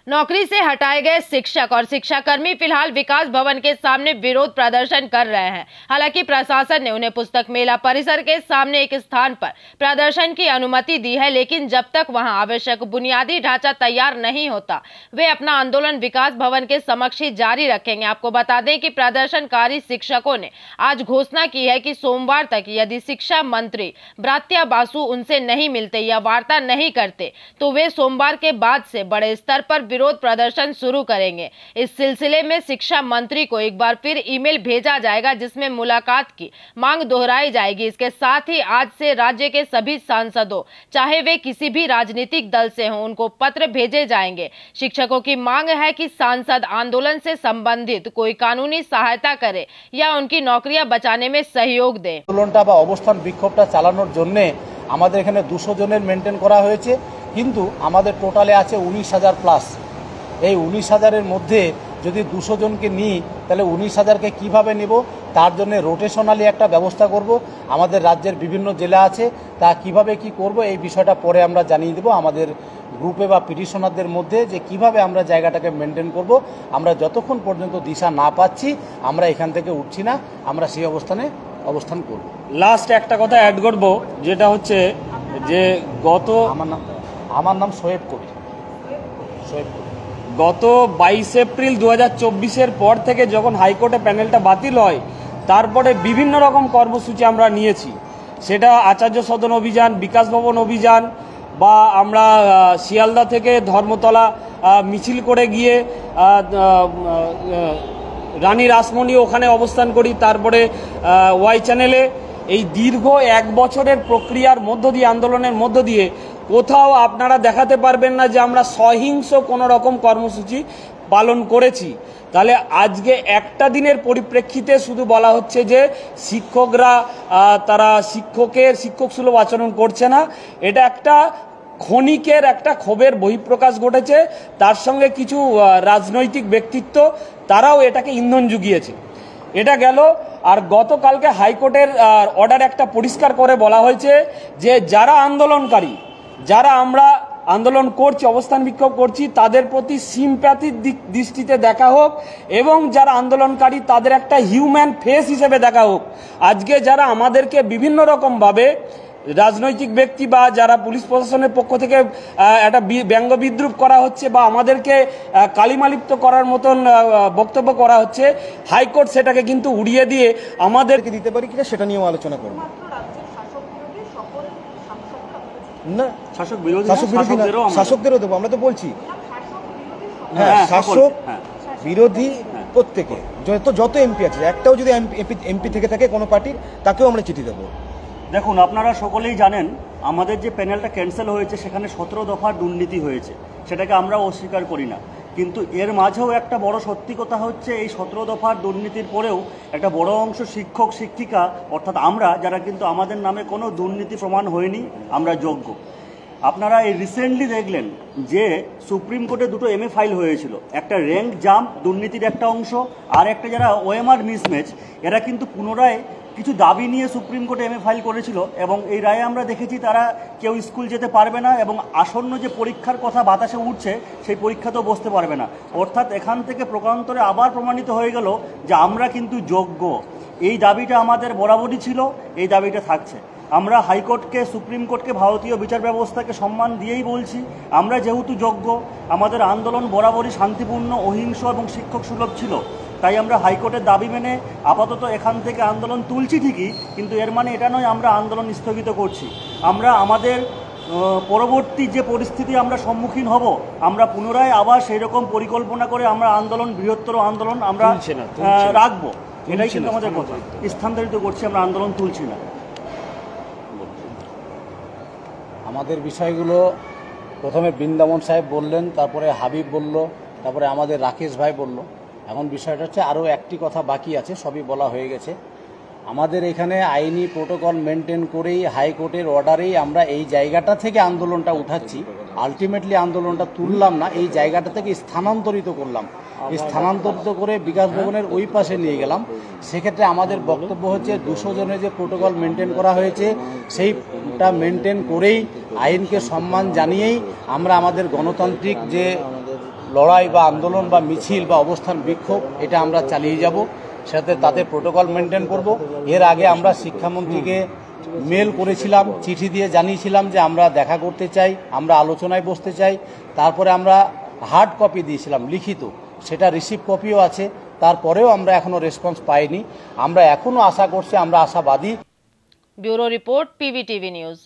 नौकरी से हटाए गए शिक्षक और शिक्षाकर्मी फिलहाल विकास भवन के सामने विरोध प्रदर्शन कर रहे हैं। हालांकि प्रशासन ने उन्हें पुस्तक मेला परिसर के सामने एक स्थान पर प्रदर्शन की अनुमति दी है, लेकिन जब तक वहां आवश्यक बुनियादी ढांचा तैयार नहीं होता वे अपना आंदोलन विकास भवन के समक्ष ही जारी रखेंगे। आपको बता दें कि प्रदर्शनकारी शिक्षकों ने आज घोषणा की है कि सोमवार तक यदि शिक्षा मंत्री ब्रात्या बासु उनसे नहीं मिलते या वार्ता नहीं करते तो वे सोमवार के बाद से बड़े स्तर पर विरोध प्रदर्शन शुरू करेंगे। इस सिलसिले में शिक्षा मंत्री को एक बार फिर ईमेल भेजा जाएगा जिसमें मुलाकात की मांग दोहराई जाएगी। इसके साथ ही आज से राज्य के सभी सांसदों, चाहे वे किसी भी राजनीतिक दल से हों, उनको पत्र भेजे जाएंगे। शिक्षकों की मांग है कि सांसद आंदोलन से संबंधित कोई कानूनी सहायता करे या उनकी नौकरियां बचाने में सहयोग दे। आंदोलनটা বা অবস্থান বিক্ষোভটা চালানোর জন্য আমাদের এখানে 200 জনের মেনটেন করা হয়েছে, কিন্তু আমাদের টোটালে আছে 19,000 প্লাস। এই 19,000-এর মধ্যে যদি 200 জনকে নিই তাহলে 19,000-কে কীভাবে নেব, তার জন্য রোটেশনালি একটা ব্যবস্থা করব। আমাদের রাজ্যের বিভিন্ন জেলা আছে, তা কিভাবে কি করব এই বিষয়টা পরে আমরা জানিয়ে দেব আমাদের গ্রুপে বা পিটিশনারদের মধ্যে, যে কিভাবে আমরা জায়গাটাকে মেনটেন করব। আমরা যতক্ষণ পর্যন্ত দিশা না পাচ্ছি আমরা এখান থেকে উঠছি না, আমরা সেই অবস্থান করব। লাস্ট একটা কথা অ্যাড করব, যেটা হচ্ছে যে আমার নাম সোয়েব কবির। গত 22 এপ্রিল 2024-এর পর থেকে যখন হাইকোর্টে প্যানেলটা বাতিল হয়, তারপরে বিভিন্ন রকম কর্মসূচি আমরা নিয়েছি। সেটা আচার্য সদন অভিযান, বিকাশ ভবন অভিযান, বা আমরা শিয়ালদা থেকে ধর্মতলা মিছিল করে গিয়ে রানী রাসমণি ওখানে অবস্থান করি, তারপরে ওয়াই চ্যানেলে। এই দীর্ঘ 1 বছরের প্রক্রিয়ার মধ্য দিয়ে, আন্দোলনের মধ্য দিয়ে কোথাও আপনারা দেখাতে পারবেন না যে আমরা সহিংস কোনো রকম কর্মসূচি পালন করেছি। তাহলে আজকে একটা দিনের পরিপ্রেক্ষিতে শুধু বলা হচ্ছে যে শিক্ষকরা তারা শিক্ষক সুলভ আচরণ করছে না, এটা একটা ক্ষণিকের একটা ক্ষোভের বহিঃপ্রকাশ ঘটেছে। তার সঙ্গে কিছু রাজনৈতিক ব্যক্তিত্ব তারাও এটাকে ইন্ধন জুগিয়েছে। এটা গেল। আর গতকালকে হাইকোর্টের অর্ডার একটা পরিষ্কার করে বলা হয়েছে যে যারা আন্দোলনকারী, যারা আমরা আন্দোলন করছি, অবস্থান বিক্ষোভ করছি, তাদের প্রতি সিম্প্যাথির দৃষ্টিতে দেখা হোক, এবং যারা আন্দোলনকারী তাদের একটা হিউম্যান ফেস হিসেবে দেখা হোক। আজকে যারা আমাদেরকে বিভিন্ন রকমভাবে রাজনৈতিক ব্যক্তি বা যারা পুলিশ প্রশাসনের পক্ষ থেকে একটা ব্যঙ্গ বিদ্রুপ করা হচ্ছে বা আমাদেরকে কালিমালিপ্ত করার মতন বক্তব্য করা হচ্ছে, হাইকোর্ট সেটাকে কিন্তু উড়িয়ে দিয়ে আমাদেরকে দিতে পারি কিনা সেটা নিয়েও আলোচনা করব। না, শাসকদেরও দেবো, আমরা তো বলছি। হ্যাঁ, শাসক বিরোধী প্রত্যেকে, যত এমপি আছে, একটাও যদি এমপি থেকে থাকে কোনো পার্টির, তাকেও আমরা চিঠি দেবো। দেখুন, আপনারা সকলেই জানেন আমাদের যে প্যানেলটা ক্যান্সেল হয়েছে সেখানে 17 দফার দুর্নীতি হয়েছে, সেটাকে আমরা অস্বীকার করি না। কিন্তু এর মাঝেও একটা বড় সত্যি কথা হচ্ছে, এই 17 দফার দুর্নীতির পরেও একটা বড় অংশ শিক্ষক শিক্ষিকা অর্থাৎ আমরা, যারা কিন্তু আমাদের নামে কোনো দুর্নীতি প্রমাণ হয়নি, আমরা যোগ্য। আপনারা এই রিসেন্টলি দেখলেন যে সুপ্রিম কোর্টে 2টো MA ফাইল হয়েছিল, একটা র্যাঙ্ক জাম্প দুর্নীতির একটা অংশ, আর একটা যারা OMR মিসম্যাচ, এরা কিন্তু পুনরায় কিছু দাবি নিয়ে সুপ্রিম কোর্টে MA ফাইল করেছিল, এবং এই রায়ে আমরা দেখেছি তারা কেউ স্কুল যেতে পারবে না, এবং আসন্ন যে পরীক্ষার কথা বাতাসে উঠছে সেই পরীক্ষাতেও বসতে পারবে না। অর্থাৎ এখান থেকে প্রকারান্তরে আবার প্রমাণিত হয়ে গেল যে আমরা কিন্তু যোগ্য। এই দাবিটা আমাদের বরাবরই ছিল, এই দাবিটা থাকছে। আমরা হাইকোর্টকে, সুপ্রিম কোর্টকে, ভারতীয় বিচার ব্যবস্থাকে সম্মান দিয়েই বলছি, আমরা যেহেতু যোগ্য, আমাদের আন্দোলন বরাবরই শান্তিপূর্ণ, অহিংস এবং শিক্ষক সুলভ ছিল, তাই আমরা হাইকোর্টের দাবি মেনে আপাতত এখান থেকে আন্দোলন তুলছি ঠিকই, কিন্তু এর মানে এটা নয় আমরা আন্দোলন স্থগিত করছি। আমরা আমাদের পরবর্তী যে পরিস্থিতি আমরা সম্মুখীন হব, আমরা পুনরায় আবার সেই রকম পরিকল্পনা করে আমরা আন্দোলন, বৃহত্তর আন্দোলন আমরা রাখবো। এটাই কিন্তু আমাদের কথা, স্থানান্তরিত করছি, আমরা আন্দোলন তুলছি না। আমাদের বিষয়গুলো প্রথমে বৃন্দাবন সাহেব বললেন, তারপরে হাবিব বলল, তারপরে আমাদের রাকেশ ভাই বলল। এখন বিষয়টা হচ্ছে আরও একটি কথা বাকি আছে, সবই বলা হয়ে গেছে। আমাদের এখানে আইনি প্রোটোকল মেনটেন করেই, হাইকোর্টের অর্ডারেই আমরা এই জায়গাটা থেকে আন্দোলনটা উঠাচ্ছি। আলটিমেটলি আন্দোলনটা তুললাম না, এই জায়গাটা থেকে স্থানান্তরিত করলাম। স্থানান্তরিত করে বিকাশ ভবনের ওই পাশে নিয়ে গেলাম। সেক্ষেত্রে আমাদের বক্তব্য হচ্ছে 200 জনের যে প্রোটোকল মেনটেন করা হয়েছে সেইটা মেনটেন করেই, আইনকে সম্মান জানিয়েই আমরা আমাদের গণতান্ত্রিক যে লড়াই বা আন্দোলন বা মিছিল বা অবস্থান বিক্ষোভ এটা আমরা চালিয়ে যাব, সাথে তাদের প্রোটোকল মেনটেন করব। এর আগে আমরা শিক্ষামন্ত্রীকে মেল করেছিলাম, চিঠি দিয়ে জানিয়েছিলাম যে আমরা দেখা করতে চাই, আমরা আলোচনায় বসতে চাই। তারপরে আমরা হার্ড কপি দিয়েছিলাম লিখিত, সেটা রিসিভ কপিও আছে। তারপরেও আমরা এখনো রেসপন্স পাইনি। আমরা এখনো আশা করছি, আমরা আশাবাদী। Bureau report, PVTV news.